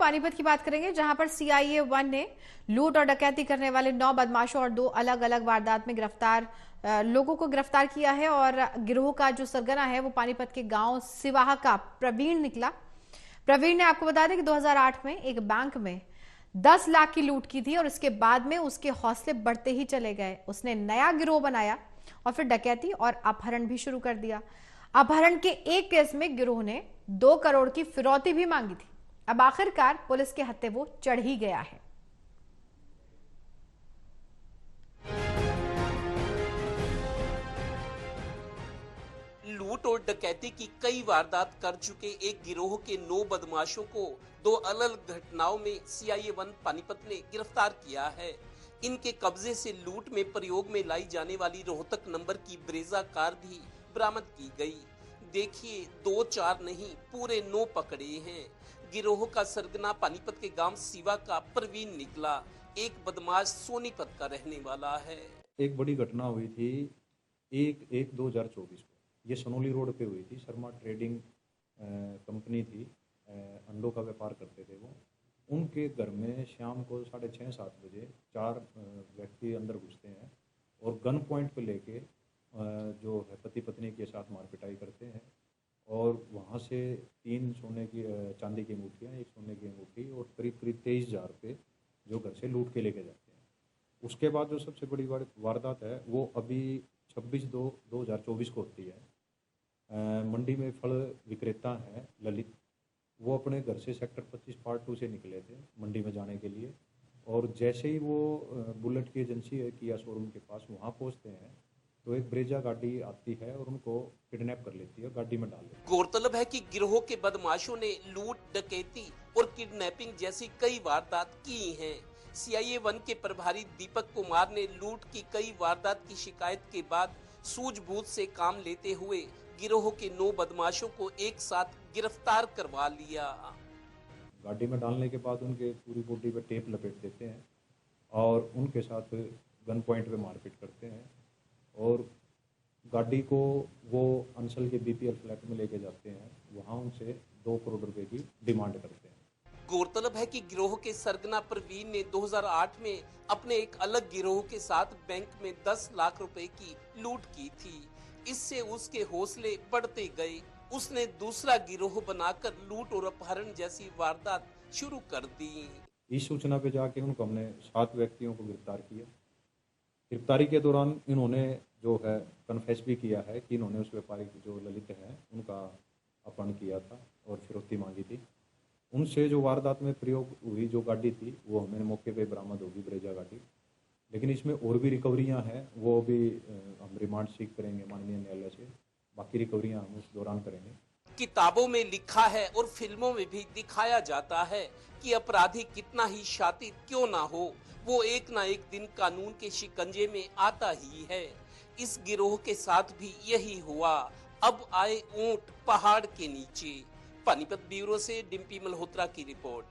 पानीपत की बात करेंगे, जहां पर सीआईए 1 ने लूट और डकैती करने वाले 9 बदमाशों और 2 अलग अलग वारदात में लोगों को गिरफ्तार किया है। और गिरोह का जो सरगना है वो पानीपत के गांव सिवाह का प्रवीण निकला। प्रवीण ने, आपको बता दें कि 2008 में एक बैंक में 10 लाख की लूट की थी और इसके बाद में उसके हौसले बढ़ते ही चले गए। उसने नया गिरोह बनाया और फिर डकैती और अपहरण भी शुरू कर दिया। अपहरण के एक केस में गिरोह ने 2 करोड़ की फिरौती भी मांगी थी। अब आखिरकार पुलिस के हत्थे वो चढ़ ही गया है। लूट और डकैती की कई वारदात कर चुके एक गिरोह के 9 बदमाशों को 2 अलग घटनाओं में सीआईए 1 पानीपत ने गिरफ्तार किया है। इनके कब्जे से लूट में प्रयोग में लाई जाने वाली रोहतक नंबर की ब्रेजा कार भी बरामद की गई। देखिए, 2-4 नहीं, पूरे 9 पकड़े हैं। गिरोह का सरगना पानीपत के गांव सीवा का प्रवीण निकला। एक बदमाश सोनीपत का रहने वाला है। एक बड़ी घटना हुई थी 1/1/2024 को। ये सनोली रोड पे हुई थी। शर्मा ट्रेडिंग कंपनी थी, अंडों का व्यापार करते थे वो। उनके घर में शाम को 6:30-7 बजे 4 व्यक्ति अंदर घुसते हैं और गन पॉइंट पे लेके जो है पति पत्नी के साथ मारपिटाई करते हैं। और वहाँ से 3 सोने की चांदी की अंगूठियाँ, 1 सोने की अंगूठी और करीब 23,000 रुपये जो घर से लूट के लेके जाते हैं। उसके बाद जो सबसे बड़ी वारदात है वो अभी 26/2/2024 को होती है। मंडी में फल विक्रेता हैं ललित, वो अपने घर से सेक्टर 25 पार्ट 2 से निकले थे मंडी में जाने के लिए। और जैसे ही वो बुलेट की एजेंसी है किया शोरूम के पास वहाँ पहुँचते हैं तो एक ब्रेजा गाड़ी आती है और उनको किडनैप कर लेती है, गाड़ी में डाल लेती है। गौरतलब है कि गिरोह के बदमाशों ने लूट, डकैती और किडनैपिंग जैसी कई वारदात की हैं। सीआईए 1 के प्रभारी दीपक कुमार ने लूट की कई वारदात की शिकायत के बाद सूझबूझ से काम लेते हुए गिरोह के 9 बदमाशों को एक साथ गिरफ्तार करवा लिया। गाड़ी में डालने के बाद उनके पूरी बॉडी पे टेप लपेट देते हैं और उनके साथ गन पॉइंट पे मारपीट करते हैं और गाड़ी को वो अंसल के बीपीएल फ्लैट में लेके जाते हैं। वहाँ उनसे 2 करोड़ रुपए की डिमांड करते हैं। गौरतलब है कि गिरोह के सरगना प्रवीण ने 2008 में अपने एक अलग गिरोह के साथ बैंक में 10 लाख रुपए की लूट की थी। इससे उसके हौसले बढ़ते गए। उसने दूसरा गिरोह बनाकर लूट और अपहरण जैसी वारदात शुरू कर दी। इस सूचना पे जाके उनको हमने 7 व्यक्तियों को गिरफ्तार किया। गिरफ्तारी के दौरान इन्होंने जो है कन्फेस भी किया है कि इन्होंने उस व्यापारी जो ललित हैं उनका अपहरण किया था और फिरौती मांगी थी। उनसे जो वारदात में प्रयोग हुई जो गाड़ी थी वो हमें मौके पे बरामद होगी, ब्रेजा गाड़ी। लेकिन इसमें और भी रिकवरियां हैं, वो भी हम रिमांड सीख करेंगे माननीय न्यायालय से। बाकी रिकवरियां हम उस दौरान करेंगे। किताबों में लिखा है और फिल्मों में भी दिखाया जाता है कि अपराधी कितना ही शातिर क्यों ना हो, वो एक ना एक दिन कानून के शिकंजे में आता ही है। इस गिरोह के साथ भी यही हुआ। अब आए ऊंट पहाड़ के नीचे। पानीपत ब्यूरो से डिम्पी मल्होत्रा की रिपोर्ट।